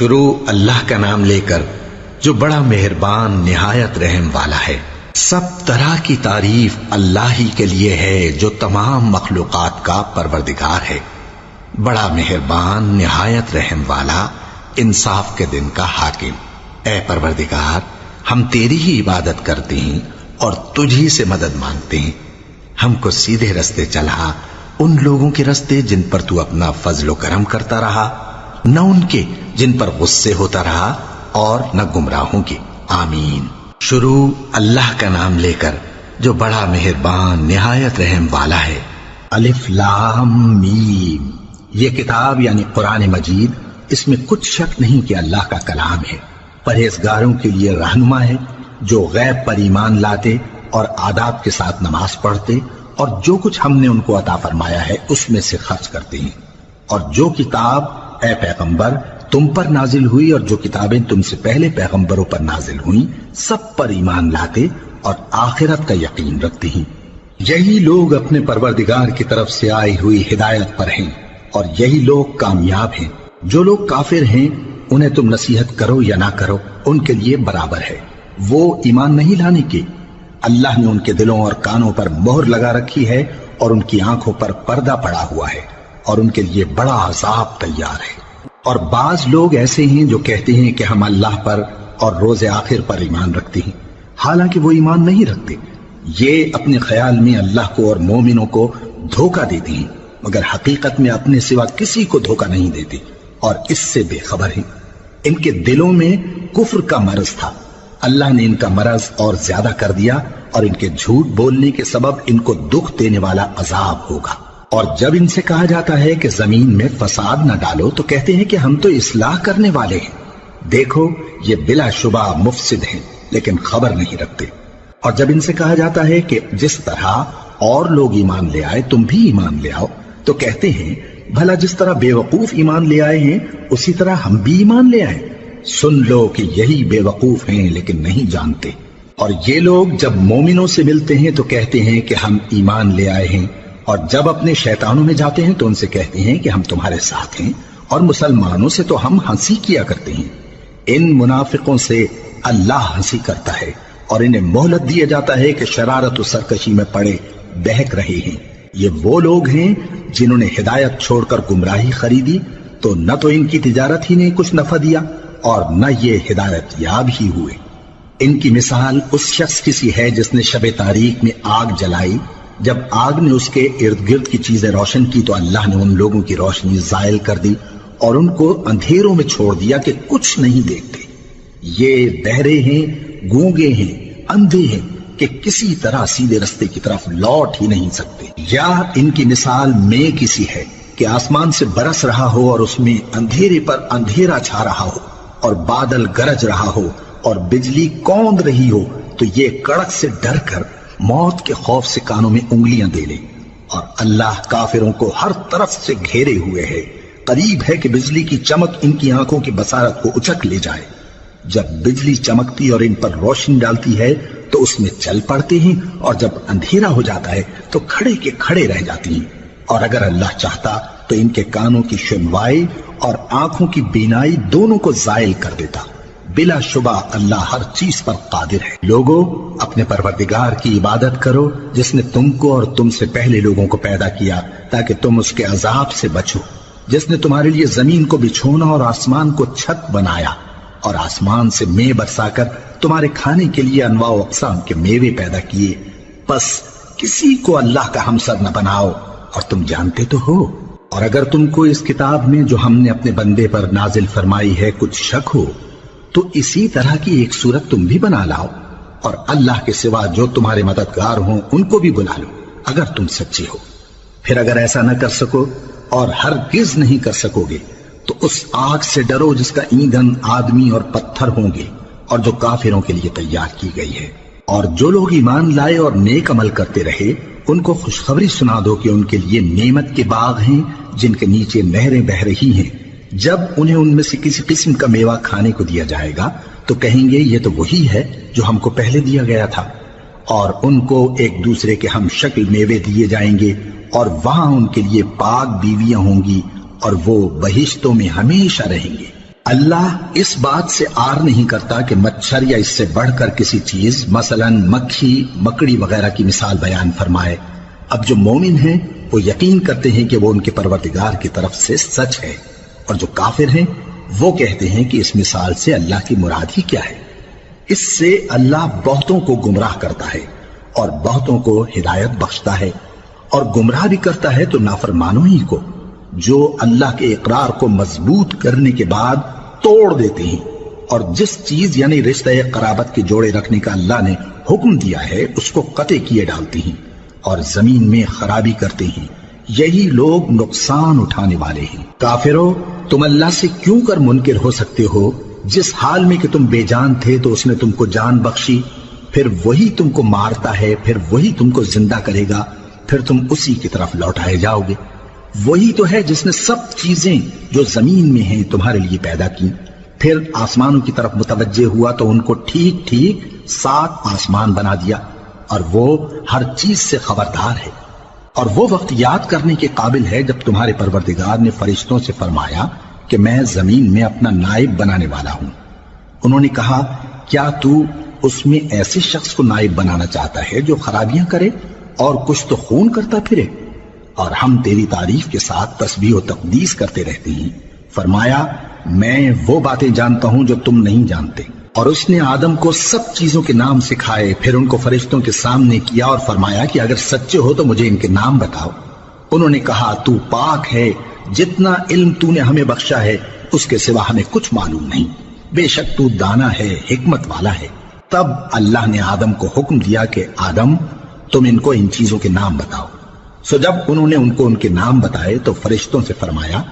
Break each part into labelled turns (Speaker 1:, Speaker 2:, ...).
Speaker 1: شروع اللہ کا نام لے کر جو بڑا مہربان نہایت رحم والا ہے۔ سب طرح کی تعریف اللہ ہی کے لیے ہے جو تمام مخلوقات کا پروردگار ہے، بڑا مہربان نہایت رحم والا، انصاف کے دن کا حاکم۔ اے پروردگار، ہم تیری ہی عبادت کرتے ہیں اور تجھ ہی سے مدد مانگتے ہیں۔ ہم کو سیدھے رستے چلا، ان لوگوں کے رستے جن پر تو اپنا فضل و کرم کرتا رہا، نہ ان کے جن پر غصے ہوتا رہا اور نہ گمراہوں کے۔ آمین۔ شروع اللہ کا نام لے کر جو بڑا مہربان نہایت رحم والا ہے۔ الف لام میم۔ یہ کتاب یعنی قرآن مجید، اس میں کچھ شک نہیں کہ اللہ کا کلام ہے، پرہیزگاروں کے لیے رہنما ہے جو غیب پر ایمان لاتے اور آداب کے ساتھ نماز پڑھتے اور جو کچھ ہم نے ان کو عطا فرمایا ہے اس میں سے خرچ کرتے ہیں، اور جو کتاب اے پیغمبر تم پر نازل ہوئی اور جو کتابیں تم سے پہلے پیغمبروں پر نازل ہوئیں سب پر ایمان لاتے اور آخرت کا یقین رکھتے ہیں۔ یہی لوگ اپنے پروردگار کی طرف سے آئی ہوئی ہدایت پر ہیں اور یہی لوگ کامیاب ہیں۔ جو لوگ کافر ہیں انہیں تم نصیحت کرو یا نہ کرو ان کے لیے برابر ہے، وہ ایمان نہیں لانے کے۔ اللہ نے ان کے دلوں اور کانوں پر مہر لگا رکھی ہے اور ان کی آنکھوں پر پردہ پڑا ہوا ہے اور ان کے لیے بڑا عذاب تیار ہے۔ اور بعض لوگ ایسے ہیں جو کہتے ہیں کہ ہم اللہ پر اور روز آخر پر ایمان رکھتے ہیں، حالانکہ وہ ایمان نہیں رکھتے۔ یہ اپنے خیال میں اللہ کو اور مومنوں کو دھوکہ دیتے ہیں، مگر حقیقت میں اپنے سوا کسی کو دھوکہ نہیں دیتے اور اس سے بے خبر ہیں۔ ان کے دلوں میں کفر کا مرض تھا، اللہ نے ان کا مرض اور زیادہ کر دیا اور ان کے جھوٹ بولنے کے سبب ان کو دکھ دینے والا عذاب ہوگا۔ اور جب ان سے کہا جاتا ہے کہ زمین میں فساد نہ ڈالو تو کہتے ہیں کہ ہم تو اصلاح کرنے والے ہیں۔ دیکھو یہ بلا شبہ مفسد ہیں لیکن خبر نہیں رکھتے۔ اور جب ان سے کہا جاتا ہے کہ جس طرح اور لوگ ایمان لے آئے تم بھی ایمان لے آؤ تو کہتے ہیں بھلا جس طرح بے وقوف ایمان لے آئے ہیں اسی طرح ہم بھی ایمان لے آئیں۔ سن لو کہ یہی بے وقوف ہیں لیکن نہیں جانتے۔ اور یہ لوگ جب مومنوں سے ملتے ہیں تو کہتے ہیں کہ ہم ایمان لے آئے ہیں، اور جب اپنے شیطانوں میں جاتے ہیں تو ان سے کہتے ہیں کہ ہم تمہارے ساتھ ہیں، اور مسلمانوں سے تو ہم ہنسی کیا کرتے ہیں۔ ان منافقوں سے اللہ ہنسی کرتا ہے اور انہیں مہلت دیا جاتا ہے کہ شرارت و سرکشی میں پڑے بہک رہے ہیں۔ یہ وہ لوگ ہیں جنہوں نے ہدایت چھوڑ کر گمراہی خریدی، تو نہ تو ان کی تجارت ہی نے کچھ نفع دیا اور نہ یہ ہدایت یاب ہی ہوئے۔ ان کی مثال اس شخص کی سی ہے جس نے شب تاریک میں آگ جلائی، جب آگ نے اس کے ارد گرد کی چیزیں روشن کی تو اللہ نے ان لوگوں کی روشنی زائل کر دی اور ان کو اندھیروں میں چھوڑ دیا کہ کچھ نہیں دیکھتے۔ یہ بہرے ہیں، گونگے ہیں، اندھے ہیں کہ کسی طرح سیدھے رستے کی طرف لوٹ ہی نہیں سکتے۔ یا ان کی مثال میں کسی ہے کہ آسمان سے برس رہا ہو اور اس میں اندھیرے پر اندھیرا چھا رہا ہو اور بادل گرج رہا ہو اور بجلی کوند رہی ہو، تو یہ کڑک سے ڈر کر موت کے خوف سے کانوں میں انگلیاں دے لے۔ اور اللہ کافروں کو ہر طرف سے گھیرے ہوئے ہے، قریب ہے کہ بجلی کی چمک ان کی آنکھوں کی بصارت کو اچک لے جائے۔ جب بجلی چمکتی اور ان پر روشنی ڈالتی ہے تو اس میں چل پڑتے ہیں، اور جب اندھیرا ہو جاتا ہے تو کھڑے کے کھڑے رہ جاتی ہیں۔ اور اگر اللہ چاہتا تو ان کے کانوں کی سنوائی اور آنکھوں کی بینائی دونوں کو زائل کر دیتا۔ بلا شبہ اللہ ہر چیز پر قادر ہے۔ لوگو اپنے پروردگار کی عبادت کرو جس نے تم کو اور تم سے پہلے لوگوں کو پیدا کیا تاکہ تم اس کے عذاب سے بچو، جس نے تمہارے لیے زمین کو بچھونا اور آسمان کو چھت بنایا، اور آسمان سے مے برسا کر تمہارے کھانے کے لیے انواع و اقسام کے میوے پیدا کیے۔ بس کسی کو اللہ کا ہمسر نہ بناؤ، اور تم جانتے تو ہو۔ اور اگر تم کو اس کتاب میں جو ہم نے اپنے بندے پر نازل فرمائی ہے کچھ شک ہو تو اسی طرح کی ایک صورت تم بھی بنا لاؤ، اور اللہ کے سوا جو تمہارے مددگار ہوں ان کو بھی بلا لو اگر تم سچے ہو۔ پھر اگر ایسا نہ کر سکو اور ہرگز نہیں کر سکو گے تو اس آگ سے ڈرو جس کا ایندھن آدمی اور پتھر ہوں گے اور جو کافروں کے لیے تیار کی گئی ہے۔ اور جو لوگ ایمان لائے اور نیک عمل کرتے رہے ان کو خوشخبری سنا دو کہ ان کے لیے نعمت کے باغ ہیں جن کے نیچے نہریں بہہ رہی ہیں۔ جب انہیں ان میں سے کسی قسم کا میوہ کھانے کو دیا جائے گا تو کہیں گے یہ تو وہی ہے جو ہم کو پہلے دیا گیا تھا، اور ان کو ایک دوسرے کے ہم شکل میوے دیے جائیں گے، اور وہاں ان کے لیے پاک بیویاں ہوں گی اور وہ بہشتوں میں ہمیشہ رہیں گے۔ اللہ اس بات سے آر نہیں کرتا کہ مچھر یا اس سے بڑھ کر کسی چیز مثلاً مکھی مکڑی وغیرہ کی مثال بیان فرمائے۔ اب جو مومن ہیں وہ یقین کرتے ہیں کہ وہ ان کے پروردگار کی طرف سے سچ ہے، اور جو کافر ہیں وہ کہتے ہیں کہ اس مثال سے اللہ کی مراد ہی کیا ہے۔ اس سے اللہ بہتوں کو گمراہ کرتا ہے اور بہتوں کو ہدایت بخشتا ہے، اور گمراہ بھی کرتا ہے تو نافرمانوں ہی کو، جو اللہ کے اقرار کو مضبوط کرنے کے بعد توڑ دیتے ہیں، اور جس چیز یعنی رشتہ قرابت کے جوڑے رکھنے کا اللہ نے حکم دیا ہے اس کو قطع کیے ڈالتے ہیں اور زمین میں خرابی کرتے ہیں۔ یہی لوگ نقصان اٹھانے والے ہیں۔ کافرو، تم اللہ سے کیوں کر منکر ہو سکتے ہو؟ جس حال میں کہ تم بے جان تھے تو اس نے تم کو جان بخشی، پھر وہی تم کو مارتا ہے، پھر وہی تم کو زندہ کرے گا، پھر تم اسی کی طرف لوٹائے جاؤ گے۔ وہی تو ہے جس نے سب چیزیں جو زمین میں ہیں تمہارے لیے پیدا کی، پھر آسمانوں کی طرف متوجہ ہوا تو ان کو ٹھیک ٹھیک 7 آسمان بنا دیا، اور وہ ہر چیز سے خبردار ہے۔ اور وہ وقت یاد کرنے کے قابل ہے جب تمہارے پروردگار نے فرشتوں سے فرمایا کہ میں زمین میں اپنا نائب بنانے والا ہوں۔ انہوں نے کہا، کیا تو اس میں ایسے شخص کو نائب بنانا چاہتا ہے جو خرابیاں کرے اور کچھ تو خون کرتا پھرے؟ اور ہم تیری تعریف کے ساتھ تسبیح و تقدیس کرتے رہتے ہیں۔ فرمایا، میں وہ باتیں جانتا ہوں جو تم نہیں جانتے۔ اور اس نے آدم کو سب چیزوں کے نام سکھائے، پھر ان کو فرشتوں کے سامنے کیا اور فرمایا کہ اگر سچے ہو تو مجھے ان کے نام بتاؤ۔ انہوں نے کہا، تو پاک ہے، جتنا علم تو نے ہمیں بخشا ہے اس کے سوا ہمیں کچھ معلوم نہیں، بے شک تو دانا ہے، حکمت والا ہے۔ تب اللہ نے آدم کو حکم دیا کہ آدم، تم ان کو ان چیزوں کے نام بتاؤ۔ سو جب انہوں نے ان کو ان کے نام بتائے تو فرشتوں سے فرمایا،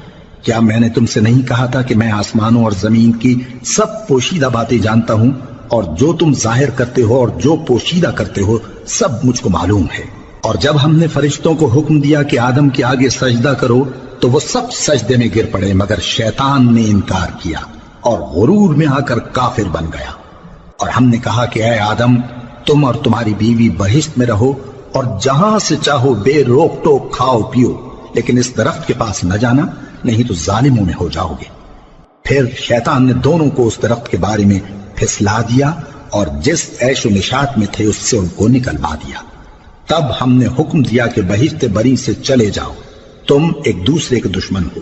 Speaker 1: کیا میں نے تم سے نہیں کہا تھا کہ میں آسمانوں اور زمین کی سب پوشیدہ باتیں جانتا ہوں، اور جو تم ظاہر کرتے ہو اور جو پوشیدہ کرتے ہو سب مجھ کو معلوم ہے۔ اور جب ہم نے فرشتوں کو حکم دیا کہ آدم کے آگے سجدہ کرو تو وہ سب سجدے میں گر پڑے، مگر شیطان نے انکار کیا اور غرور میں آ کر کافر بن گیا۔ اور ہم نے کہا کہ اے آدم، تم اور تمہاری بیوی بہشت میں رہو اور جہاں سے چاہو بے روک ٹوک کھاؤ پیو، لیکن اس درخت کے پاس نہ جانا، نہیں تو ظالموں میں ہو جاؤ گے۔ پھر شیطان نے دونوں کو اس درخت کے بارے میں پھسلا دیا اور جس عیش و نشاط میں تھے اس سے ان کو نکلوا دیا۔ تب ہم نے حکم دیا کہ بہشت بری سے چلے جاؤ، تم ایک دوسرے کے دشمن ہو،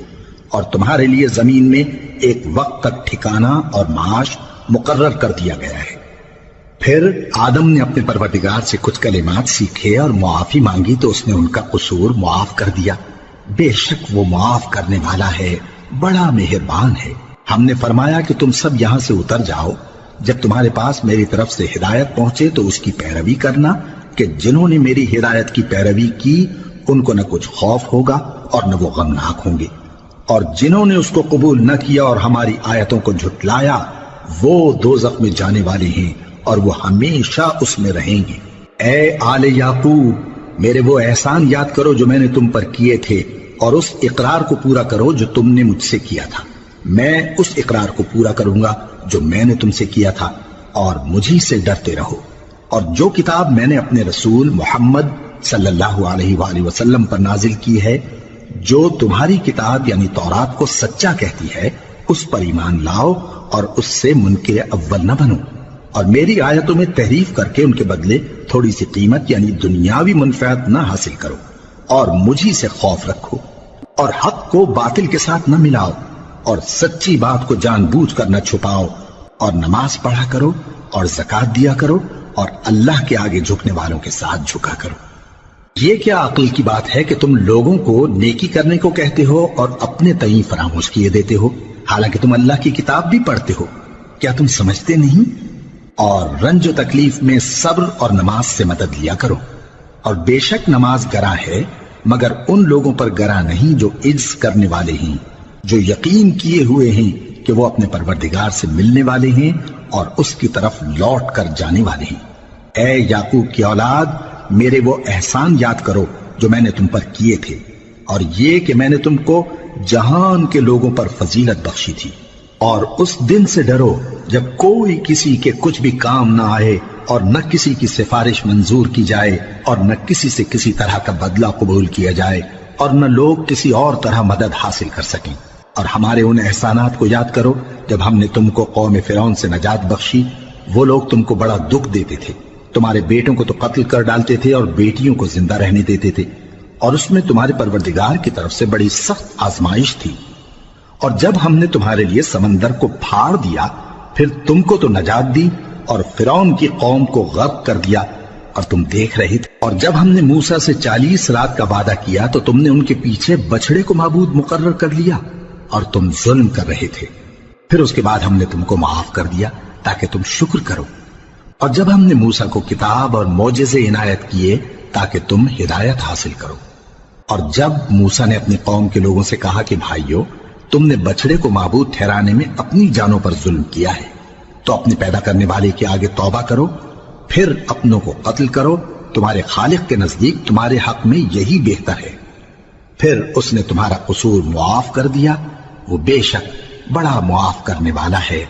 Speaker 1: اور تمہارے لیے زمین میں ایک وقت تک ٹھکانہ اور معاش مقرر کر دیا گیا ہے۔ پھر آدم نے اپنے پروردگار سے کچھ کلمات سیکھے اور معافی مانگی تو اس نے ان کا قصور معاف کر دیا۔ بے شک وہ معاف کرنے والا ہے، بڑا مہربان ہے۔ ہم نے فرمایا کہ تم سب یہاں سے اتر جاؤ، جب تمہارے پاس میری طرف سے ہدایت پہنچے تو اس کی پیروی کرنا، کہ جنہوں نے میری ہدایت کی پیروی کی ان کو نہ کچھ خوف ہوگا اور نہ وہ غمناک ہوں گے، اور جنہوں نے اس کو قبول نہ کیا اور ہماری آیتوں کو جھٹلایا وہ دوزخ میں جانے والے ہیں اور وہ ہمیشہ اس میں رہیں گے۔ اے آل یعقوب، میرے وہ احسان یاد کرو جو میں نے تم پر کیے تھے، اور اس اقرار کو پورا کرو جو تم نے مجھ سے کیا تھا۔ میں اس اقرار کو پورا کروں گا جو میں نے تم سے کیا تھا، اور مجھی سے ڈرتے رہو۔ اور جو کتاب میں نے اپنے رسول محمد صلی اللہ علیہ وآلہ وسلم پر نازل کی ہے، جو تمہاری کتاب یعنی تورات کو سچا کہتی ہے، اس پر ایمان لاؤ اور اس سے منکر اول نہ بنو، اور میری آیتوں میں تحریف کر کے ان کے بدلے تھوڑی سی قیمت یعنی دنیاوی منفعت نہ حاصل کرو، اور مجھی سے خوف رکھو، اور حق کو باطل کے ساتھ نہ ملاؤ، اور سچی بات کو جان بوجھ کر نہ چھپاؤ، اور نماز پڑھا کرو اور زکوٰۃ دیا کرو، اور اللہ کے آگے جھکنے والوں کے ساتھ جھکا کرو۔ یہ کیا عقل کی بات ہے کہ تم لوگوں کو نیکی کرنے کو کہتے ہو اور اپنے تئیں فراموش کیے دیتے ہو، حالانکہ تم اللہ کی کتاب بھی پڑھتے ہو؟ کیا تم سمجھتے نہیں؟ اور رنج و تکلیف میں صبر اور نماز سے مدد لیا کرو، اور بے شک نماز گراں ہے، مگر ان لوگوں پر گراں نہیں جو عجز کرنے والے ہیں، جو یقین کیے ہوئے ہیں کہ وہ اپنے پروردگار سے ملنے والے ہیں اور اس کی طرف لوٹ کر جانے والے ہیں۔ اے یعقوب کی اولاد، میرے وہ احسان یاد کرو جو میں نے تم پر کیے تھے، اور یہ کہ میں نے تم کو جہان کے لوگوں پر فضیلت بخشی تھی۔ اور اس دن سے ڈرو جب کوئی کسی کے کچھ بھی کام نہ آئے، اور نہ کسی کی سفارش منظور کی جائے، اور نہ کسی سے کسی طرح کا بدلہ قبول کیا جائے، اور نہ لوگ کسی اور طرح مدد حاصل کر سکیں۔ اور ہمارے ان احسانات کو یاد کرو جب ہم نے تم کو قوم فرعون سے نجات بخشی۔ وہ لوگ تم کو بڑا دکھ دیتے تھے، تمہارے بیٹوں کو تو قتل کر ڈالتے تھے اور بیٹیوں کو زندہ رہنے دیتے تھے، اور اس میں تمہارے پروردگار کی طرف سے بڑی سخت آزمائش تھی۔ اور جب ہم نے تمہارے لیے سمندر کو پھاڑ دیا، پھر تم کو تو نجات دی اور فرعون کی قوم کو غرق کر دیا، اور تم دیکھ رہے تھے۔ اور جب ہم نے موسیٰ سے 40 رات کا وعدہ کیا تو تم نے ان کے پیچھے بچڑے کو معبود مقرر کر لیا اور تم ظلم کر رہے تھے۔ پھر اس کے بعد ہم نے تم کو معاف کر دیا تاکہ تم شکر کرو۔ اور جب ہم نے موسیٰ کو کتاب اور معجزے عنایت کیے تاکہ تم ہدایت حاصل کرو۔ اور جب موسیٰ نے اپنی قوم کے لوگوں سے کہا کہ بھائیو، تم نے بچڑے کو معبود ٹھہرانے میں اپنی جانوں پر ظلم کیا ہے، تو اپنے پیدا کرنے والے کے آگے توبہ کرو، پھر اپنوں کو قتل کرو، تمہارے خالق کے نزدیک تمہارے حق میں یہی بہتر ہے۔ پھر اس نے تمہارا قصور معاف کر دیا، وہ بے شک بڑا معاف کرنے والا ہے،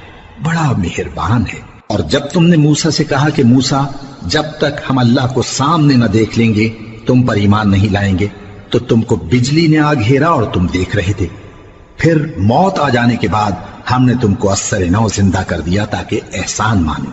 Speaker 1: بڑا مہربان ہے۔ اور جب تم نے موسیٰ سے کہا کہ موسیٰ، جب تک ہم اللہ کو سامنے نہ دیکھ لیں گے تم پر ایمان نہیں لائیں گے، تو تم کو بجلی نے آ گھیرا اور تم دیکھ رہے تھے۔ پھر موت آ جانے کے بعد ہم نے تم کو اثر نو زندہ کر دیا تاکہ احسان مانو۔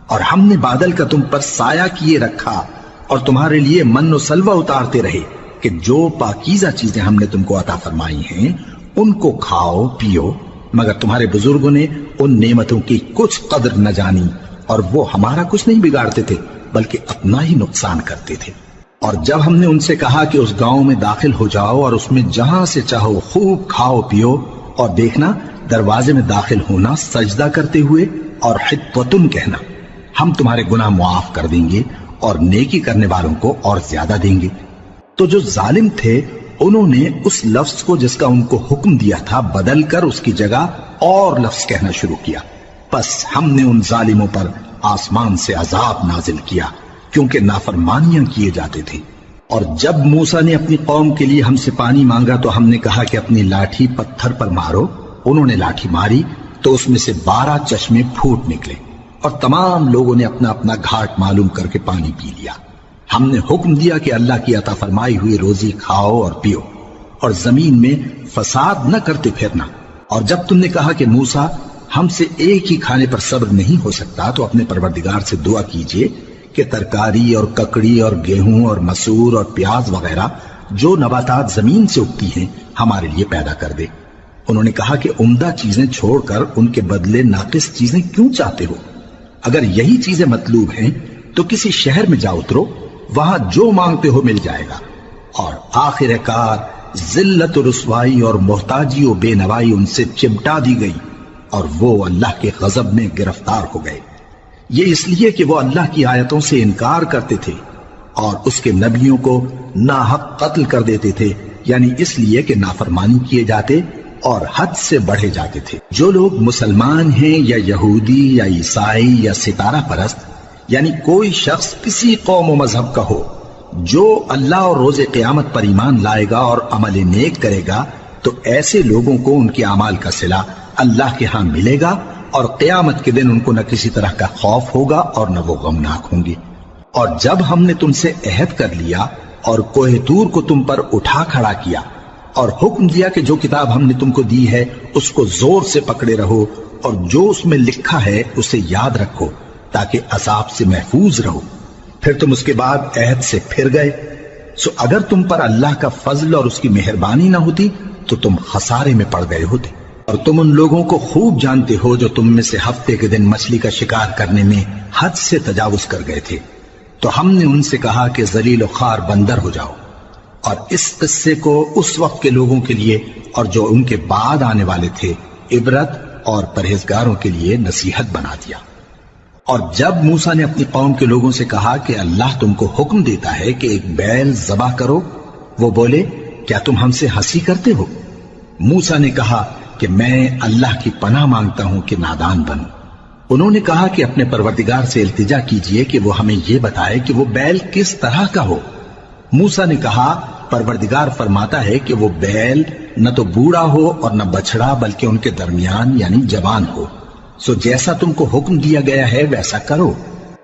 Speaker 1: اور ہم نے بادل کا تم پر سایہ کیے رکھا اور تمہارے لیے من و سلوہ اتارتے رہے کہ جو پاکیزہ چیزیں ہم نے تم کو عطا فرمائی ہیں ان کو کھاؤ پیو، مگر تمہارے بزرگوں نے ان نعمتوں کی کچھ قدر نہ جانی، اور وہ ہمارا کچھ نہیں بگاڑتے تھے بلکہ اپنا ہی نقصان کرتے تھے۔ اور جب ہم نے ان سے کہا کہ اس گاؤں میں داخل ہو جاؤ اور اس میں جہاں سے چاہو خوب کھاؤ پیو، اور دیکھنا دروازے میں داخل ہونا سجدہ کرتے ہوئے اور حطوتن کہنا، ہم تمہارے گناہ معاف کر دیں گے اور نیکی کرنے والوں کو اور زیادہ دیں گے۔ تو جو ظالم تھے انہوں نے اس لفظ کو جس کا ان کو حکم دیا تھا بدل کر اس کی جگہ اور لفظ کہنا شروع کیا، پس ہم نے ان ظالموں پر آسمان سے عذاب نازل کیا کیونکہ نافرمانیاں کیے جاتے تھے۔ اور جب موسیٰ نے اپنی قوم کے لیے ہم سے پانی مانگا تو ہم نے کہا کہ اپنی لاٹھی پتھر پر مارو۔ انہوں نے لاٹھی ماری تو اس میں سے 12 چشمے پھوٹ نکلے، اور تمام لوگوں نے اپنا اپنا گھاٹ معلوم کر کے پانی پی لیا۔ ہم نے حکم دیا کہ اللہ کی عطا فرمائی ہوئی روزی کھاؤ اور پیو، اور زمین میں فساد نہ کرتے پھرنا۔ اور جب تم نے کہا کہ موسیٰ، ہم سے ایک ہی کھانے پر صبر نہیں ہو سکتا، تو اپنے پروردگار سے دعا کیجئے کہ ترکاری اور ککڑی اور گیہوں اور مسور اور پیاز وغیرہ جو نباتات زمین سے اگتی ہیں ہمارے لیے پیدا کر دے۔ انہوں نے کہا کہ عمدہ چیزیں چھوڑ کر ان کے بدلے ناقص چیزیں کیوں چاہتے ہو؟ اگر یہی چیزیں مطلوب ہیں تو کسی شہر میں جا اترو، وہاں جو مانگتے ہو مل جائے گا۔ اور آخر کار ذلت و رسوائی اور محتاجی و بے نوائی ان سے چمٹا دی گئی، اور وہ اللہ کے غضب میں گرفتار ہو گئے۔ یہ اس لیے کہ وہ اللہ کی آیتوں سے انکار کرتے تھے اور اس کے نبیوں کو ناحق قتل کر دیتے تھے، یعنی اس لیے کہ نافرمانی کیے جاتے اور حد سے بڑھے جاتے تھے۔ جو لوگ مسلمان ہیں یا یہودی یا عیسائی یا ستارہ پرست، یعنی کوئی شخص کسی قوم و مذہب کا ہو، جو اللہ اور روز قیامت پر ایمان لائے گا اور عمل نیک کرے گا، تو ایسے لوگوں کو ان کے اعمال کا صلہ اللہ کے ہاں ملے گا، اور قیامت کے دن ان کو نہ کسی طرح کا خوف ہوگا اور نہ وہ غمناک ہوں گے۔ اور جب ہم نے تم سے عہد کر لیا اور کوہ طور کو تم پر اٹھا کھڑا کیا اور حکم دیا کہ جو کتاب ہم نے تم کو دی ہے اس کو زور سے پکڑے رہو، اور جو اس میں لکھا ہے اسے یاد رکھو تاکہ عذاب سے محفوظ رہو، پھر تم اس کے بعد عہد سے پھر گئے، سو اگر تم پر اللہ کا فضل اور اس کی مہربانی نہ ہوتی تو تم خسارے میں پڑ گئے ہوتے۔ اور تم ان لوگوں کو خوب جانتے ہو جو تم میں سے ہفتے کے دن مچھلی کا شکار کرنے میں حد سے تجاوز کر گئے تھے، تو ہم نے ان سے کہا کہ ذلیل و خوار بندر ہو جاؤ، اور اس قصے کو اس وقت کے لوگوں کے لیے اور جو ان کے بعد آنے والے تھے عبرت اور پرہیزگاروں کے لیے نصیحت بنا دیا۔ اور جب موسیٰ نے اپنی قوم کے لوگوں سے کہا کہ اللہ تم کو حکم دیتا ہے کہ ایک بیل ذبح کرو، وہ بولے کیا تم ہم سے ہنسی کرتے ہو؟ موسیٰ نے کہا کہ میں اللہ کی پناہ مانگتا ہوں کہ نادان بنوں۔ انہوں نے کہا کہ اپنے پروردگار سے التجا کیجئے کہ وہ ہمیں یہ بتائے کہ وہ بیل کس طرح کا ہو۔ موسیٰ نے کہا پروردگار فرماتا ہے کہ وہ بیل نہ تو بوڑھا ہو اور نہ بچڑا بلکہ ان کے درمیان یعنی جوان ہو، سو جیسا تم کو حکم دیا گیا ہے ویسا کرو۔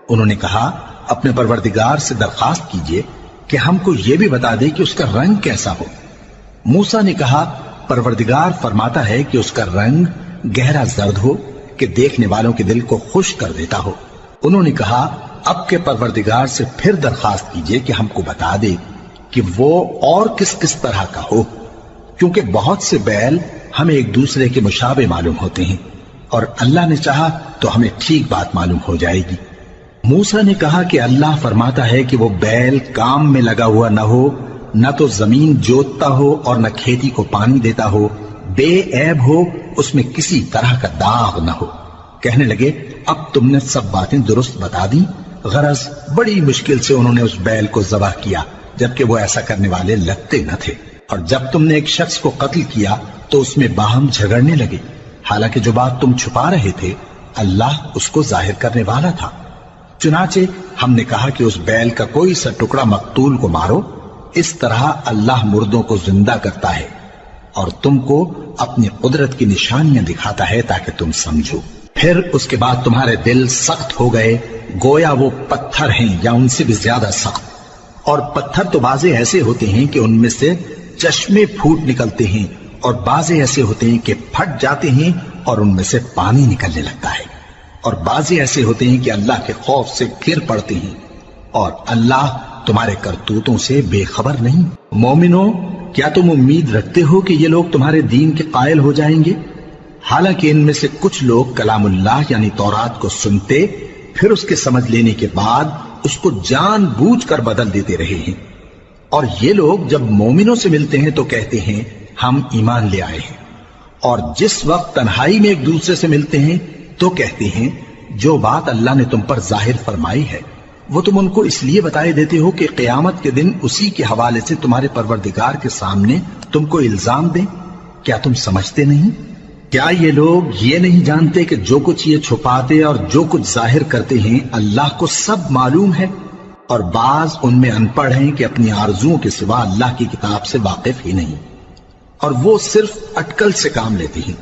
Speaker 1: انہوں نے کہا اپنے پروردگار سے درخواست کیجئے کہ ہم کو یہ بھی بتا دے کہ اس کا رنگ کیسا ہو۔ موسیٰ نے کہا پروردگار فرماتا ہے کہ اس کا رنگ گہرا زرد ہو کہ دیکھنے والوں کے دل کو خوش کر دیتا ہو۔ انہوں نے کہا اب کے پروردگار سے پھر درخواست کیجئے کہ ہم کو بتا دے کہ وہ اور کس کس طرح کا ہو، کیونکہ بہت سے بیل ہمیں ایک دوسرے کے مشابہ معلوم ہوتے ہیں، اور اللہ نے چاہا تو ہمیں ٹھیک بات معلوم ہو جائے گی۔ موسیٰ نے کہا کہ اللہ فرماتا ہے کہ وہ بیل کام میں لگا ہوا نہ ہو، نہ تو زمین جوتتا ہو اور نہ کھیتی کو پانی دیتا ہو، بے عیب ہو، اس میں کسی طرح کا داغ نہ ہو۔ کہنے لگے اب تم نے سب باتیں درست بتا دی۔ غرض بڑی مشکل سے انہوں نے اس بیل کو ذبح کیا، جبکہ وہ ایسا کرنے والے لگتے نہ تھے۔ اور جب تم نے ایک شخص کو قتل کیا تو اس میں باہم جھگڑنے لگے، حالانکہ جو بات تم چھپا رہے تھے اللہ اس کو ظاہر کرنے والا تھا۔ چنانچہ ہم نے کہا کہ اس بیل کا کوئی سا ٹکڑا مقتول کو مارو، اس طرح اللہ مردوں کو زندہ کرتا ہے اور تم کو اپنی قدرت کی نشانیاں دکھاتا ہے تاکہ تم سمجھو۔ پھر اس کے بعد تمہارے دل سخت ہو گئے گویا وہ پتھر ہیں یا ان سے بھی زیادہ سخت، اور پتھر تو بعضے ایسے ہوتے ہیں کہ ان میں سے چشمے پھوٹ نکلتے ہیں، اور بعضے ایسے ہوتے ہیں کہ پھٹ جاتے ہیں اور ان میں سے پانی نکلنے لگتا ہے، اور بعضے ایسے ہوتے ہیں کہ اللہ کے خوف سے گر پڑتے ہیں، اور اللہ تمہارے کرتوتوں سے بے خبر نہیں۔ مومنو، کیا تم امید رکھتے ہو کہ یہ لوگ تمہارے دین کے قائل ہو جائیں گے؟ حالانکہ ان میں سے کچھ لوگ کلام اللہ یعنی تورات کو سنتے پھر اس کے سمجھ لینے کے بعد اس کو جان بوجھ کر بدل دیتے رہے ہیں، اور یہ لوگ جب مومنوں سے ملتے ہیں تو کہتے ہیں ہم ایمان لے آئے ہیں، اور جس وقت تنہائی میں ایک دوسرے سے ملتے ہیں تو کہتے ہیں جو بات اللہ نے تم پر ظاہر فرمائی ہے وہ تم ان کو اس لیے بتائے دیتے ہو کہ قیامت کے دن اسی کے حوالے سے تمہارے پروردگار کے سامنے تم کو الزام دیں۔ کیا تم سمجھتے نہیں؟ کیا یہ لوگ یہ نہیں جانتے کہ جو کچھ یہ چھپاتے اور جو کچھ ظاہر کرتے ہیں اللہ کو سب معلوم ہے؟ اور بعض ان میں ان پڑھ ہیں کہ اپنی آرزوؤں کے سوا اللہ کی کتاب سے واقف ہی نہیں، اور وہ صرف اٹکل سے کام لیتے ہیں۔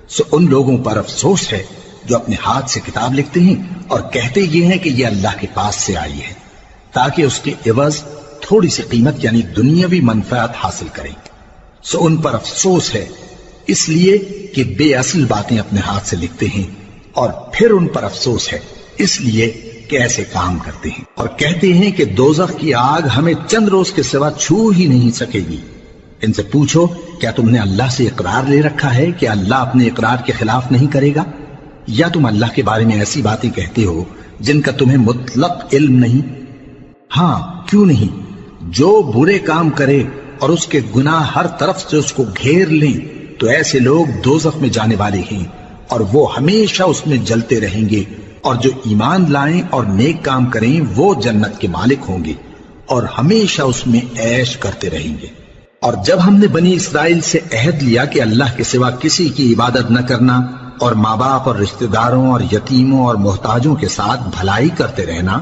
Speaker 1: سو ان لوگوں پر افسوس ہے جو اپنے ہاتھ سے کتاب لکھتے ہیں اور کہتے یہ ہیں کہ یہ اللہ کے پاس سے آئی ہے، تاکہ اس کے عوض تھوڑی سی قیمت یعنی دنیاوی منفعت حاصل کریں۔ سو ان پر افسوس ہے اس لیے کہ بے اصل باتیں اپنے ہاتھ سے لکھتے ہیں، اور پھر ان پر افسوس ہے اس لیے کہ ایسے کام کرتے ہیں، اور کہتے ہیں کہ دوزخ کی آگ ہمیں چند روز کے سوا چھو ہی نہیں سکے گی۔ ان سے پوچھو کیا تم نے اللہ سے اقرار لے رکھا ہے کہ اللہ اپنے اقرار کے خلاف نہیں کرے گا، یا تم اللہ کے بارے میں ایسی باتیں کہتے ہو جن کا تمہیں مطلق علم نہیں؟ ہاں کیوں نہیں، جو برے کام کرے اور اس کے گناہ ہر طرف سے اس کو گھیر لیں تو ایسے لوگ دوزخ میں جانے والے ہیں، اور وہ ہمیشہ اس میں جلتے رہیں گے، اور جو ایمان لائیں اور نیک کام کریں وہ جنت کے مالک ہوں گے اور ہمیشہ اس میں عیش کرتے رہیں گے۔ اور جب ہم نے بنی اسرائیل سے عہد لیا کہ اللہ کے سوا کسی کی عبادت نہ کرنا، اور ماں باپ اور رشتہ داروں اور یتیموں اور محتاجوں کے ساتھ بھلائی کرتے رہنا،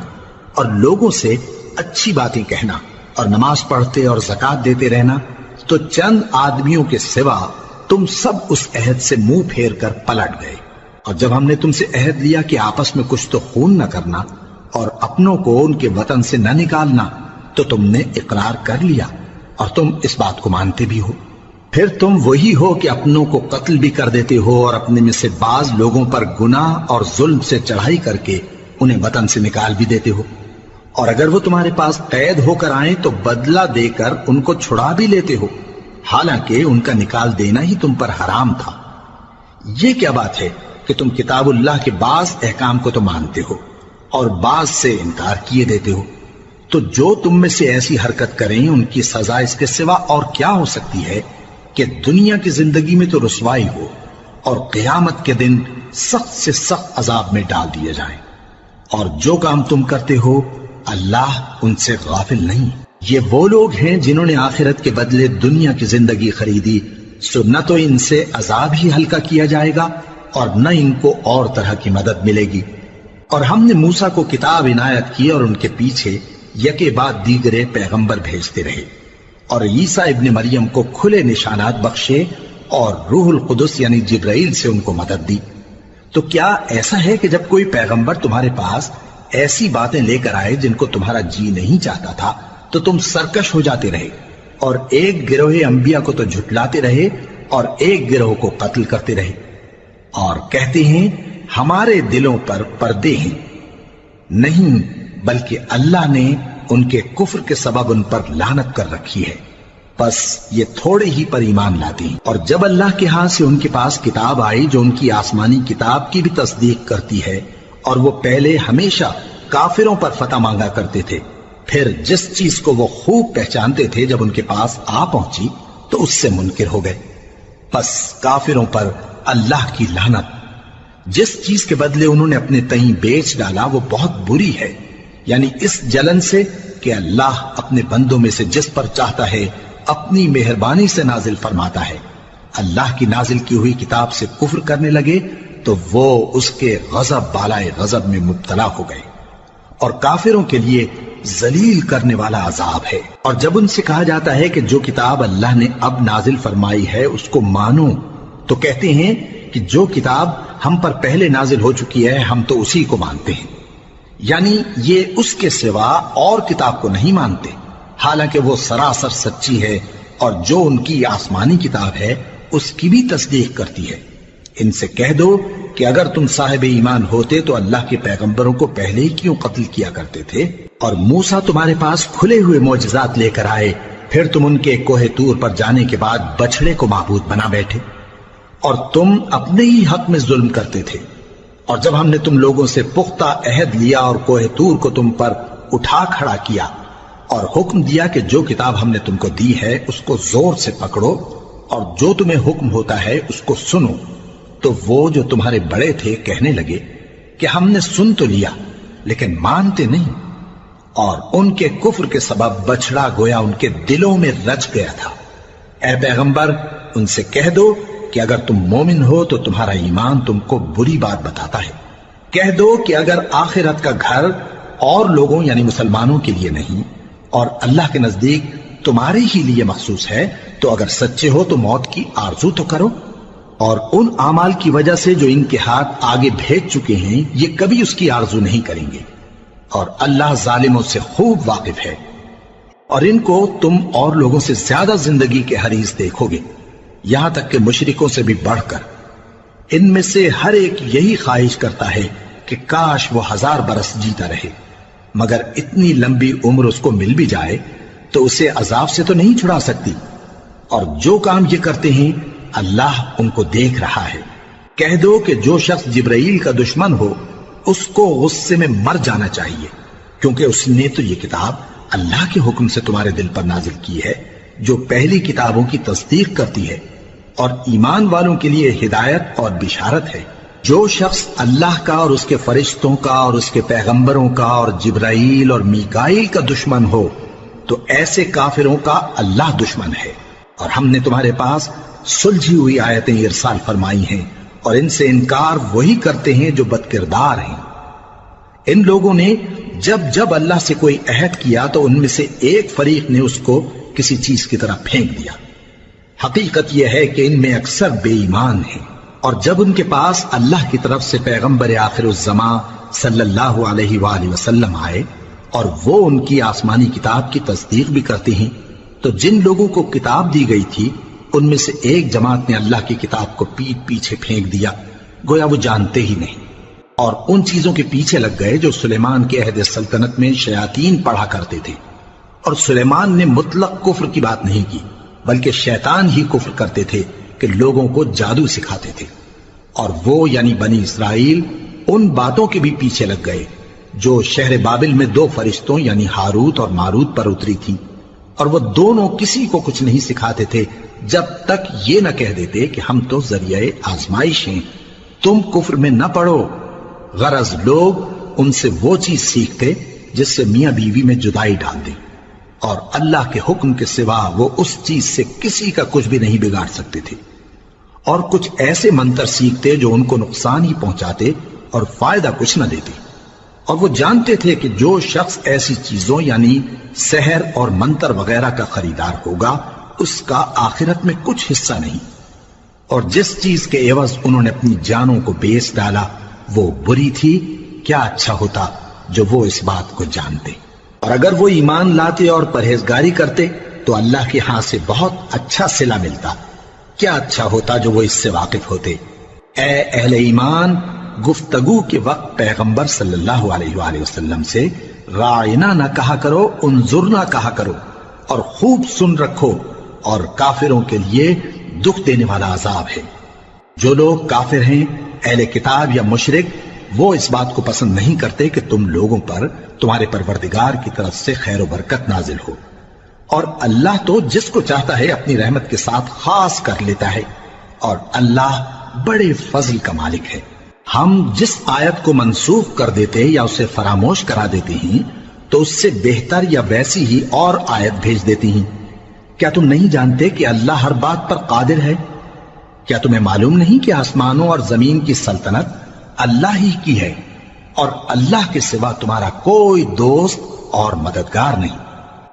Speaker 1: اور لوگوں سے اچھی باتیں کہنا، اور نماز پڑھتے اور زکوٰۃ دیتے رہنا، تو چند آدمیوں کے سوا تم سب اس عہد سے منہ پھیر کر پلٹ گئے۔ اور جب ہم نے تم سے عہد لیا کہ آپس میں کچھ تو خون نہ کرنا اور اپنوں کو ان کے وطن سے نہ نکالنا، تو تم نے اقرار کر لیا اور تم اس بات کو مانتے بھی ہو۔ پھر تم وہی ہو کہ اپنوں کو قتل بھی کر دیتے ہو اور اپنے میں سے بعض لوگوں پر گناہ اور ظلم سے چڑھائی کر کے انہیں وطن سے نکال بھی دیتے ہو، اور اگر وہ تمہارے پاس قید ہو کر آئیں تو بدلہ دے کر ان کو چھڑا بھی لیتے ہو، حالانکہ ان کا نکال دینا ہی تم پر حرام تھا۔ یہ کیا بات ہے کہ تم کتاب اللہ کے بعض احکام کو تو مانتے ہو اور بعض سے انکار کیے دیتے ہو؟ تو جو تم میں سے ایسی حرکت کریں ان کی سزا اس کے سوا اور کیا ہو سکتی ہے کہ دنیا کی زندگی میں تو رسوائی ہو اور قیامت کے دن سخت سے سخت عذاب میں ڈال دیے جائیں۔ اور جو کام تم کرتے ہو اللہ ان سے غافل نہیں۔ یہ وہ لوگ ہیں جنہوں نے آخرت کے بدلے دنیا کی زندگی خریدی، سو نہ تو ان سے عذاب ہی ہلکا کیا جائے گا اور نہ ان کو اور طرح کی مدد ملے گی۔ اور ہم نے موسیٰ کو کتاب عنایت کی اور ان کے پیچھے یکے بعد دیگرے پیغمبر بھیجتے رہے، اور عیسیٰ ابن مریم کو کھلے نشانات بخشے اور روح القدس یعنی جبرائیل سے ان کو مدد دی۔ تو کیا ایسا ہے کہ جب کوئی پیغمبر تمہارے پاس ایسی باتیں لے کر آئے جن کو تمہارا جی نہیں چاہتا تھا تو تم سرکش ہو جاتے رہے، اور ایک گروہ انبیاء کو تو جھٹلاتے رہے اور ایک گروہ کو قتل کرتے رہے، اور کہتے ہیں ہمارے دلوں پر پردے ہیں، نہیں بلکہ اللہ نے ان کے کفر کے سبب ان پر لعنت کر رکھی ہے، بس یہ تھوڑے ہی پر ایمان لاتے ہیں۔ اور جب اللہ کے ہاں سے ان کے پاس کتاب آئی جو ان کی آسمانی کتاب کی بھی تصدیق کرتی ہے، اور وہ پہلے ہمیشہ کافروں پر فتح مانگا کرتے تھے، پھر جس چیز کو وہ خوب پہچانتے تھے جب ان کے پاس آ پہنچی تو اس سے منکر ہو گئے، بس کافروں پر اللہ کی لعنت۔ جس چیز کے بدلے انہوں نے اپنے تئیں بیچ ڈالا وہ بہت بری ہے، یعنی اس جلن سے کہ اللہ اپنے بندوں میں سے جس پر چاہتا ہے اپنی مہربانی سے نازل فرماتا ہے۔ اللہ کی نازل کی ہوئی کتاب سے کفر کرنے لگے تو وہ اس کے غضب بالائے غضب میں مبتلا ہو گئے، اور کافروں کے لیے ذلیل کرنے والا عذاب ہے۔ اور جب ان سے کہا جاتا ہے کہ جو کتاب اللہ نے اب نازل فرمائی ہے اس کو مانو، تو کہتے ہیں کہ جو کتاب ہم پر پہلے نازل ہو چکی ہے ہم تو اسی کو مانتے ہیں، یعنی یہ اس کے سوا اور کتاب کو نہیں مانتے، حالانکہ وہ سراسر سچی ہے، اور جو ان کی آسمانی کتاب ہے اس کی بھی تصدیق کرتی ہے۔ ان سے کہہ دو کہ اگر تم صاحب ایمان ہوتے تو اللہ کے پیغمبروں کو پہلے ہی کیوں قتل کیا کرتے تھے؟ اور موسیٰ تمہارے پاس کھلے ہوئے معجزات لے کر آئے، پھر تم ان کے کوہ طور پر جانے کے بعد بچڑے کو معبود بنا بیٹھے، اور تم اپنے ہی حق میں ظلم کرتے تھے۔ اور جب ہم نے تم لوگوں سے پختہ عہد لیا اور کوہ طور کو تم پر اٹھا کھڑا کیا، اور حکم دیا کہ جو کتاب ہم نے تم کو دی ہے اس کو زور سے پکڑو، اور جو تمہیں حکم ہوتا ہے اس کو سنو، تو وہ جو تمہارے بڑے تھے کہنے لگے کہ ہم نے سن تو لیا لیکن مانتے نہیں، اور ان کے کفر کے سبب بچڑا گویا ان کے دلوں میں رچ گیا تھا۔ اے پیغمبر ان سے کہہ دو کہ اگر تم مومن ہو تو تمہارا ایمان تم کو بری بات بتاتا ہے، کہہ دو کہ اگر آخرت کا گھر اور لوگوں یعنی مسلمانوں کے لیے نہیں اور اللہ کے نزدیک تمہارے ہی لیے مخصوص ہے تو اگر سچے ہو تو موت کی آرزو تو کرو، اور ان اعمال کی وجہ سے جو ان کے ہاتھ آگے بھیج چکے ہیں یہ کبھی اس کی آرزو نہیں کریں گے، اور اللہ ظالموں سے خوب واقف ہے۔ اور ان کو تم اور لوگوں سے زیادہ زندگی کے حریص دیکھو گے، یہاں تک کہ مشرکوں سے بھی بڑھ کر۔ ان میں سے ہر ایک یہی خواہش کرتا ہے کہ کاش وہ 1000 برس جیتا رہے، مگر اتنی لمبی عمر اس کو مل بھی جائے تو اسے عذاب سے تو نہیں چھڑا سکتی، اور جو کام یہ کرتے ہیں اللہ ان کو دیکھ رہا ہے۔ کہہ دو کہ جو شخص جبرائیل کا دشمن ہو اس کو غصے میں مر جانا چاہیے، کیونکہ اس نے تو یہ کتاب اللہ کے حکم سے تمہارے دل پر نازل کی ہے جو پہلی کتابوں کی تصدیق کرتی ہے، اور ایمان والوں کے لیے ہدایت اور بشارت ہے۔ جو شخص اللہ کا اور اس کے فرشتوں کا اور اس کے پیغمبروں کا اور جبرائیل اور میکائیل کا دشمن ہو تو ایسے کافروں کا اللہ دشمن ہے۔ اور ہم نے تمہارے پاس سلجھی ہوئی آیتیں ارسال فرمائی ہیں، اور ان سے انکار وہی کرتے ہیں جو بد کردار ہیں۔ ان لوگوں نے جب جب اللہ سے کوئی عہد کیا تو ان میں سے ایک فریق نے اس کو کسی چیز کی طرح پھینک دیا۔ حقیقت یہ ہے کہ ان میں اکثر بے ایمان ہیں، اور جب ان کے پاس اللہ کی طرف سے پیغمبر آخر الزماں صلی اللہ علیہ وآلہ وسلم آئے اور وہ ان کی آسمانی کتاب کی تصدیق بھی کرتے ہیں، تو جن لوگوں کو کتاب دی گئی تھی ان میں سے ایک جماعت نے اللہ کی کتاب کو پیٹ پیچھے پھینک دیا، گویا وہ جانتے ہی نہیں، اور ان چیزوں کے پیچھے لگ گئے جو سلیمان کے عہد سلطنت میں شیاطین پڑھا کرتے تھے۔ اور سلیمان نے مطلق کفر کی بات نہیں کی، بلکہ شیطان ہی کفر کرتے تھے کہ لوگوں کو جادو سکھاتے تھے، اور وہ یعنی بنی اسرائیل ان باتوں کے بھی پیچھے لگ گئے جو شہر بابل میں 2 فرشتوں یعنی ہاروت اور ماروت پر اتری تھی، اور وہ دونوں کسی کو کچھ نہیں سکھاتے تھے جب تک یہ نہ کہہ دیتے کہ ہم تو ذریعہ آزمائش ہیں، تم کفر میں نہ پڑو۔ غرض لوگ ان سے وہ چیز سیکھتے جس سے میاں بیوی میں جدائی ڈال دیں، اور اللہ کے حکم کے سوا وہ اس چیز سے کسی کا کچھ بھی نہیں بگاڑ سکتے تھے، اور کچھ ایسے منتر سیکھتے جو ان کو نقصان ہی پہنچاتے اور فائدہ کچھ نہ دیتے، اور وہ جانتے تھے کہ جو شخص ایسی چیزوں یعنی سحر اور منتر وغیرہ کا خریدار ہوگا اس کا آخرت میں کچھ حصہ نہیں، اور جس چیز کے عوض انہوں نے اپنی جانوں کو بیچ ڈالا وہ بری تھی، کیا اچھا ہوتا جو وہ اس بات کو جانتے۔ اور اگر وہ ایمان لاتے اور پرہیزگاری کرتے تو اللہ کے ہاں سے بہت اچھا صلہ ملتا، کیا اچھا ہوتا جو وہ اس سے واقف ہوتے۔ اے اہل ایمان، گفتگو کے وقت پیغمبر صلی اللہ علیہ وآلہ وسلم سے رائنا نہ کہا کرو، انظرنا کہا کرو، اور خوب سن رکھو، اور کافروں کے لیے دکھ دینے والا عذاب ہے۔ جو لوگ کافر ہیں، اہل کتاب یا مشرک، وہ اس بات کو پسند نہیں کرتے کہ تم لوگوں پر تمہارے پروردگار کی طرف سے خیر و برکت نازل ہو، اور اللہ تو جس کو چاہتا ہے اپنی رحمت کے ساتھ خاص کر لیتا ہے، اور اللہ بڑے فضل کا مالک ہے۔ ہم جس آیت کو منسوخ کر دیتے یا اسے فراموش کرا دیتے ہیں تو اس سے بہتر یا ویسی ہی اور آیت بھیج دیتی ہیں۔ کیا تم نہیں جانتے کہ اللہ ہر بات پر قادر ہے؟ کیا تمہیں معلوم نہیں کہ آسمانوں اور زمین کی سلطنت اللہ ہی کی ہے، اور اللہ کے سوا تمہارا کوئی دوست اور مددگار نہیں؟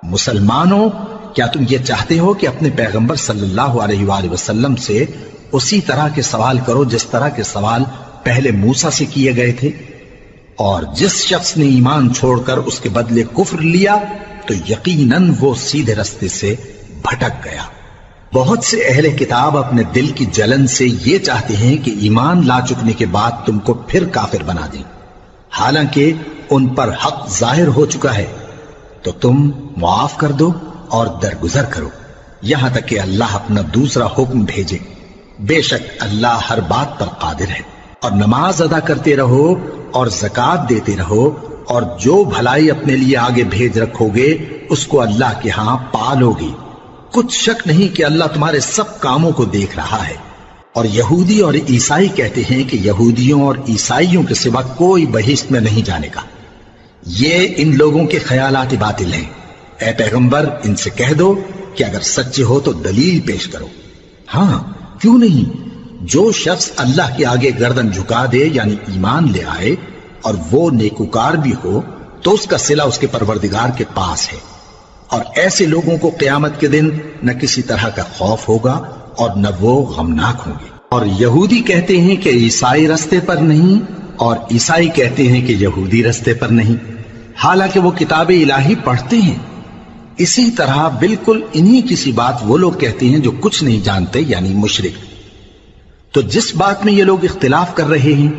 Speaker 1: مسلمانوں، کیا تم یہ چاہتے ہو کہ اپنے پیغمبر صلی اللہ علیہ وآلہ وسلم سے اسی طرح کے سوال کرو جس طرح کے سوال پہلے موسیٰ سے کیے گئے تھے؟ اور جس شخص نے ایمان چھوڑ کر اس کے بدلے کفر لیا تو یقیناً وہ سیدھے رستے سے بھٹک گیا۔ بہت سے اہل کتاب اپنے دل کی جلن سے یہ چاہتے ہیں کہ ایمان لا چکنے کے بعد تم کو پھر کافر بنا دیں، حالانکہ ان پر حق ظاہر ہو چکا ہے۔ تو تم معاف کر دو اور درگزر کرو یہاں تک کہ اللہ اپنا دوسرا حکم بھیجے۔ بے شک اللہ ہر بات پر قادر ہے۔ اور نماز ادا کرتے رہو اور زکوٰۃ دیتے رہو، اور جو بھلائی اپنے لیے آگے بھیج رکھو گے اس کو اللہ کے ہاں پالو گے۔ کچھ شک نہیں کہ اللہ تمہارے سب کاموں کو دیکھ رہا ہے۔ اور یہودی اور عیسائی کہتے ہیں کہ یہودیوں اور عیسائیوں کے سوا کوئی بہشت میں نہیں جانے گا۔ یہ ان لوگوں کے خیالات باطل ہیں۔ اے پیغمبر، ان سے کہہ دو کہ اگر سچے ہو تو دلیل پیش کرو۔ ہاں، کیوں نہیں؟ جو شخص اللہ کے آگے گردن جھکا دے یعنی ایمان لے آئے اور وہ نیکوکار بھی ہو تو اس کا صلہ اس کے پروردگار کے پاس ہے، اور ایسے لوگوں کو قیامت کے دن نہ کسی طرح کا خوف ہوگا اور نہ وہ غمناک ہوں گے۔ اور یہودی کہتے ہیں کہ عیسائی رستے پر نہیں، اور عیسائی کہتے ہیں کہ یہودی رستے پر نہیں، حالانکہ وہ کتاب الہی پڑھتے ہیں۔ اسی طرح بالکل انہی کسی بات وہ لوگ کہتے ہیں جو کچھ نہیں جانتے یعنی مشرک۔ تو جس بات میں یہ لوگ اختلاف کر رہے ہیں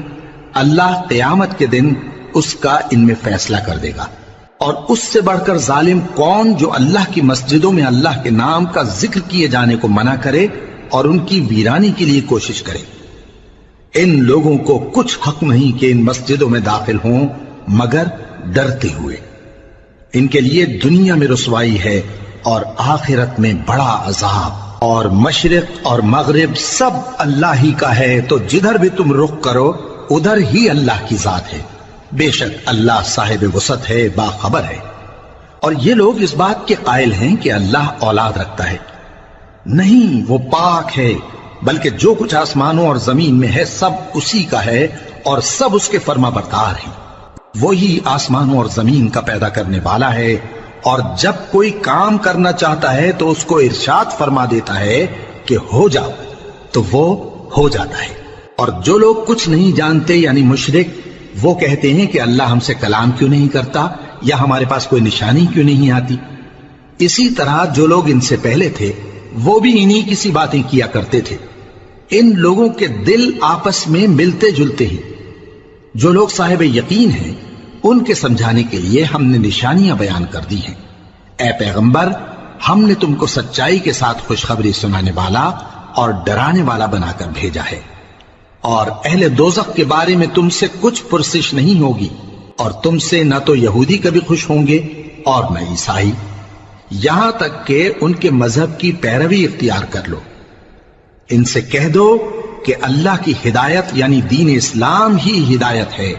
Speaker 1: اللہ قیامت کے دن اس کا ان میں فیصلہ کر دے گا۔ اور اس سے بڑھ کر ظالم کون جو اللہ کی مسجدوں میں اللہ کے نام کا ذکر کیے جانے کو منع کرے اور ان کی ویرانی کے لیے کوشش کرے۔ ان لوگوں کو کچھ حق نہیں کہ ان مسجدوں میں داخل ہوں مگر ڈرتے ہوئے۔ ان کے لیے دنیا میں رسوائی ہے اور آخرت میں بڑا عذاب۔ اور مشرق اور مغرب سب اللہ ہی کا ہے، تو جدھر بھی تم رخ کرو ادھر ہی اللہ کی ذات ہے۔ بے شک اللہ صاحب وسعت ہے، باخبر ہے۔ اور یہ لوگ اس بات کے قائل ہیں کہ اللہ اولاد رکھتا ہے۔ نہیں، وہ پاک ہے، بلکہ جو کچھ آسمانوں اور زمین میں ہے سب اسی کا ہے، اور سب اس کے فرما بردار ہیں۔ وہی آسمانوں اور زمین کا پیدا کرنے والا ہے، اور جب کوئی کام کرنا چاہتا ہے تو اس کو ارشاد فرما دیتا ہے کہ ہو جاؤ، تو وہ ہو جاتا ہے۔ اور جو لوگ کچھ نہیں جانتے یعنی مشرک، وہ کہتے ہیں کہ اللہ ہم سے کلام کیوں نہیں کرتا، یا ہمارے پاس کوئی نشانی کیوں نہیں آتی۔ اسی طرح جو لوگ ان سے پہلے تھے وہ بھی انہی کسی باتیں کیا کرتے تھے۔ ان لوگوں کے دل آپس میں ملتے جلتے ہیں۔ جو لوگ صاحب یقین ہیں ان کے سمجھانے کے لیے ہم نے نشانیاں بیان کر دی ہیں۔ اے پیغمبر، ہم نے تم کو سچائی کے ساتھ خوشخبری سنانے والا اور ڈرانے والا بنا کر بھیجا ہے۔ اور اہل دوزخ کے بارے میں تم سے کچھ پرسش نہیں ہوگی، اور تم سے نہ تو یہودی کبھی خوش ہوں گے اور نہ عیسائی، یہاں تک کہ ان کے مذہب کی پیروی اختیار کر لو۔ ان سے کہہ دو کہ اللہ کی ہدایت یعنی دین اسلام ہی ہدایت ہے۔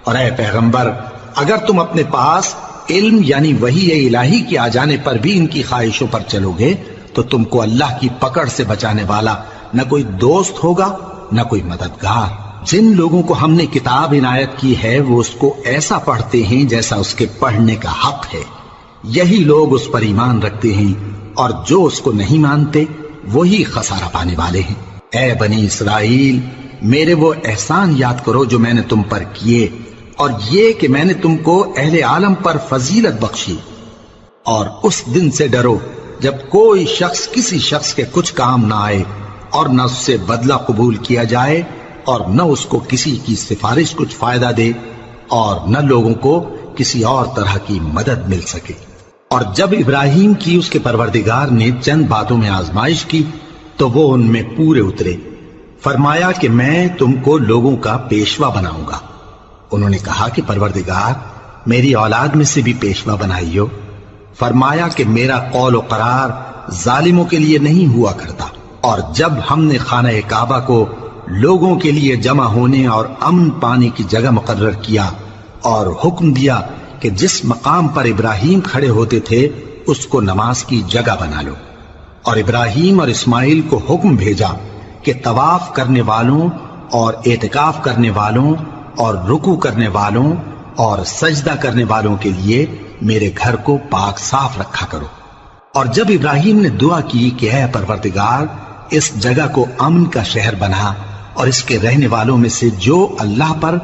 Speaker 1: اور اے پیغمبر، اگر تم اپنے پاس علم یعنی وحی الہی کے آ جانے پر بھی ان کی خواہشوں پر چلو گے تو تم کو اللہ کی پکڑ سے بچانے والا نہ کوئی دوست ہوگا نہ کوئی مددگار۔ جن لوگوں کو ہم نے کتاب عنایت کی ہے وہ اس کو ایسا پڑھتے ہیں جیسا اس کے پڑھنے کا حق ہے، یہی لوگ اس پر ایمان رکھتے ہیں، اور جو اس کو نہیں مانتے وہی خسارہ پانے والے ہیں۔ اے بنی اسرائیل، میرے وہ احسان یاد کرو جو میں نے تم پر کیے، اور یہ کہ میں نے تم کو اہل عالم پر فضیلت بخشی۔ اور اس دن سے ڈرو جب کوئی شخص کسی شخص کے کچھ کام نہ آئے، اور نہ اس سے بدلہ قبول کیا جائے اور نہ اس کو کسی کی سفارش کچھ فائدہ دے اور نہ لوگوں کو کسی اور طرح کی مدد مل سکے۔ اور جب ابراہیم کی اس کے پروردگار نے چند باتوں میں آزمائش کی تو وہ ان میں پورے اترے۔ فرمایا کہ میں تم کو لوگوں کا پیشوا بناؤں گا۔ انہوں نے کہا کہ پروردگار میری اولاد میں سے بھی پیشوا بنائیو۔ فرمایا کہ میرا قول و قرار ظالموں کے لیے نہیں ہوا کرتا۔ اور جب ہم نے خانہ کعبہ کو لوگوں کے لیے جمع ہونے اور امن پانے کی جگہ مقرر کیا اور حکم دیا کہ جس مقام پر ابراہیم کھڑے ہوتے تھے اس کو نماز کی جگہ بنا لو، اور ابراہیم اور اسماعیل کو حکم بھیجا کہ طواف کرنے والوں اور اعتکاف کرنے والوں اور رکوع کرنے والوں اور سجدہ کرنے والوں کے لیے میرے گھر کو پاک صاف رکھا کرو۔ اور جب ابراہیم نے دعا کی کہ اے پروردگار اس جگہ کو امن کا شہر بنا اور اس کے رہنے والوں میں سے جو اللہ پر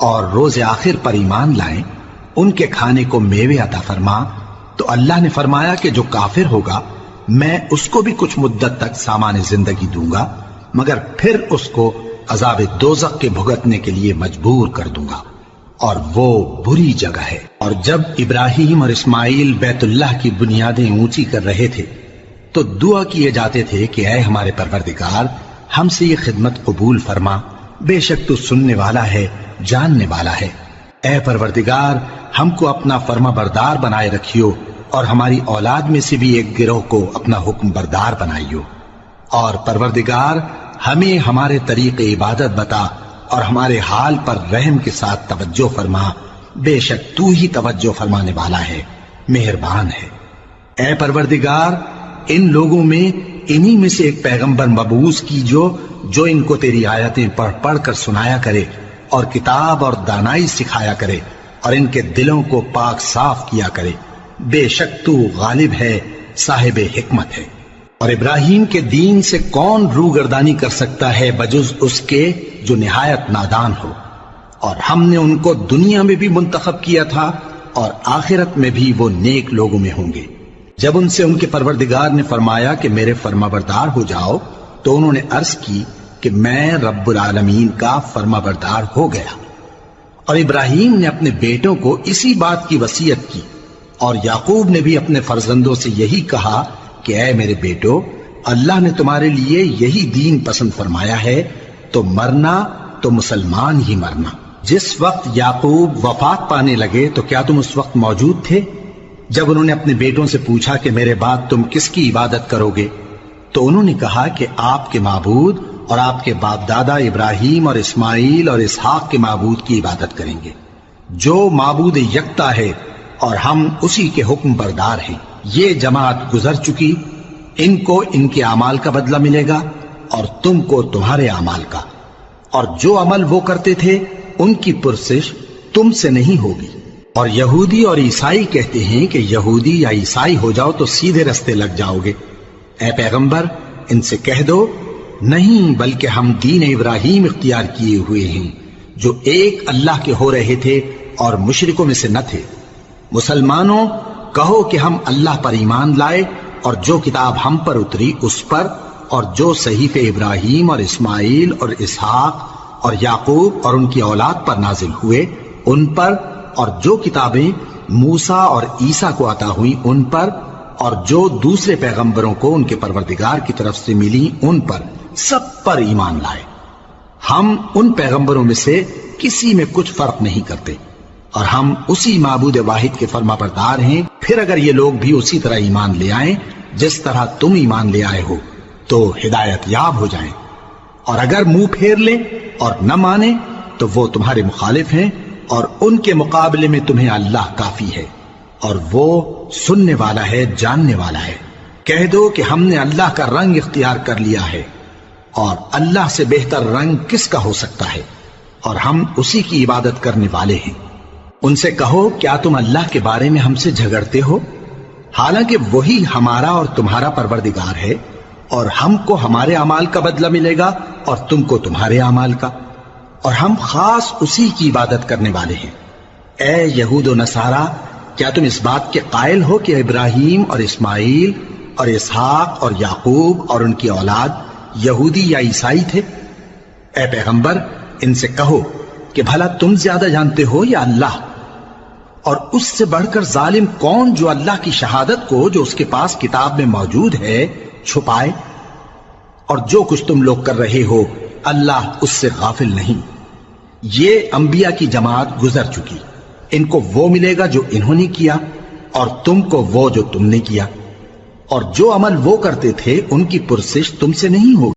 Speaker 1: اور روز آخر پر ایمان لائیں ان کے کھانے کو میوے عطا فرما، تو اللہ نے فرمایا کہ جو کافر ہوگا میں اس کو بھی کچھ مدت تک سامان زندگی دوں گا، مگر پھر اس کو عذاب دوزخ کے بھگتنے کے لیے مجبور کر دوں گا، اور وہ بری جگہ ہے۔ اور جب ابراہیم اور اسماعیل بیت اللہ کی بنیادیں اونچی کر رہے تھے تو دعا کیے جاتے تھے کہ اے ہمارے پروردگار ہم سے یہ خدمت قبول فرما، بے شک تو سننے والا ہے، جاننے والا ہے۔ اے پروردگار ہم کو اپنا فرما بردار بنائے رکھیو اور ہماری اولاد میں سے بھی ایک گروہ کو اپنا حکم بردار بنائیو، اور پروردگار ہمیں ہمارے طریق عبادت بتا اور ہمارے حال پر رحم کے ساتھ توجہ فرما، بے شک تو ہی توجہ فرمانے والا ہے، مہربان ہے۔ اے پروردگار ان لوگوں میں انہی میں سے ایک پیغمبر مبعوث کیجو جو ان کو تیری آیتیں پڑھ پڑھ کر سنایا کرے اور کتاب اور دانائی سکھایا کرے اور ان کے دلوں کو پاک صاف کیا کرے، بے شک تو غالب ہے، صاحب حکمت ہے۔ اور ابراہیم کے دین سے کون روگردانی کر سکتا ہے بجز اس کے جو نہایت نادان ہو، اور ہم نے ان کو دنیا میں بھی منتخب کیا تھا اور آخرت میں بھی وہ نیک لوگوں میں ہوں گے۔ جب ان سے ان کے پروردگار نے فرمایا کہ میرے فرما بردار ہو جاؤ تو انہوں نے عرض کی کہ میں رب العالمین کا فرما بردار ہو گیا۔ اور ابراہیم نے اپنے بیٹوں کو اسی بات کی وصیت کی، اور یعقوب نے بھی اپنے فرزندوں سے یہی کہا کہ اے میرے بیٹو اللہ نے تمہارے لیے یہی دین پسند فرمایا ہے، تو مرنا تو مسلمان ہی مرنا۔ جس وقت یعقوب وفات پانے لگے تو کیا تم اس وقت موجود تھے جب انہوں نے اپنے بیٹوں سے پوچھا کہ میرے بعد تم کس کی عبادت کرو گے؟ تو انہوں نے کہا کہ آپ کے معبود اور آپ کے باپ دادا ابراہیم اور اسماعیل اور اسحاق کے معبود کی عبادت کریں گے، جو معبود یکتا ہے اور ہم اسی کے حکم بردار ہیں۔ یہ جماعت گزر چکی، ان کو ان کے اعمال کا بدلہ ملے گا اور تم کو تمہارے اعمال کا، اور جو عمل وہ کرتے تھے ان کی پرسش تم سے نہیں ہوگی۔ اور یہودی اور عیسائی کہتے ہیں کہ یہودی یا عیسائی ہو جاؤ تو سیدھے رستے لگ جاؤ گے۔ اے پیغمبر ان سے کہہ دو نہیں، بلکہ ہم دین ابراہیم اختیار کیے ہوئے ہیں جو ایک اللہ کے ہو رہے تھے اور مشرکوں میں سے نہ تھے۔ مسلمانوں کہو کہ ہم اللہ پر ایمان لائے اور جو کتاب ہم پر اتری اس پر، اور جو صحیفے ابراہیم اور اسماعیل اور اسحاق اور یعقوب اور ان کی اولاد پر نازل ہوئے ان پر، اور جو کتابیں موسیٰ اور عیسیٰ کو عطا ہوئیں ان پر، اور جو دوسرے پیغمبروں کو ان کے پروردگار کی طرف سے ملی ان پر، سب پر ایمان لائے۔ ہم ان پیغمبروں میں سے کسی میں کچھ فرق نہیں کرتے، اور ہم اسی معبود واحد کے فرما بردار ہیں۔ پھر اگر یہ لوگ بھی اسی طرح ایمان لے آئیں جس طرح تم ایمان لے آئے ہو تو ہدایت یاب ہو جائیں، اور اگر منہ پھیر لیں اور نہ مانیں تو وہ تمہارے مخالف ہیں، اور ان کے مقابلے میں تمہیں اللہ کافی ہے، اور وہ سننے والا ہے، جاننے والا ہے۔ کہہ دو کہ ہم نے اللہ کا رنگ اختیار کر لیا ہے، اور اللہ سے بہتر رنگ کس کا ہو سکتا ہے، اور ہم اسی کی عبادت کرنے والے ہیں۔ ان سے کہو کیا تم اللہ کے بارے میں ہم سے جھگڑتے ہو، حالانکہ وہی ہمارا اور تمہارا پروردگار ہے، اور ہم کو ہمارے اعمال کا بدلہ ملے گا اور تم کو تمہارے اعمال کا، اور ہم خاص اسی کی عبادت کرنے والے ہیں۔ اے یہود و نصارا کیا تم اس بات کے قائل ہو کہ ابراہیم اور اسماعیل اور اسحاق اور یعقوب اور ان کی اولاد یہودی یا عیسائی تھے؟ اے پیغمبر ان سے کہو کہ بھلا تم زیادہ جانتے ہو یا اللہ؟ اور اس سے بڑھ کر ظالم کون جو اللہ کی شہادت کو جو اس کے پاس کتاب میں موجود ہے چھپائے؟ اور جو کچھ تم لوگ کر رہے ہو اللہ اس سے غافل نہیں۔ یہ انبیاء کی جماعت گزر چکی، ان کو وہ ملے گا جو انہوں نے کیا اور تم کو وہ جو تم نے کیا، اور جو عمل وہ کرتے تھے ان کی پرسش تم سے نہیں ہوگی۔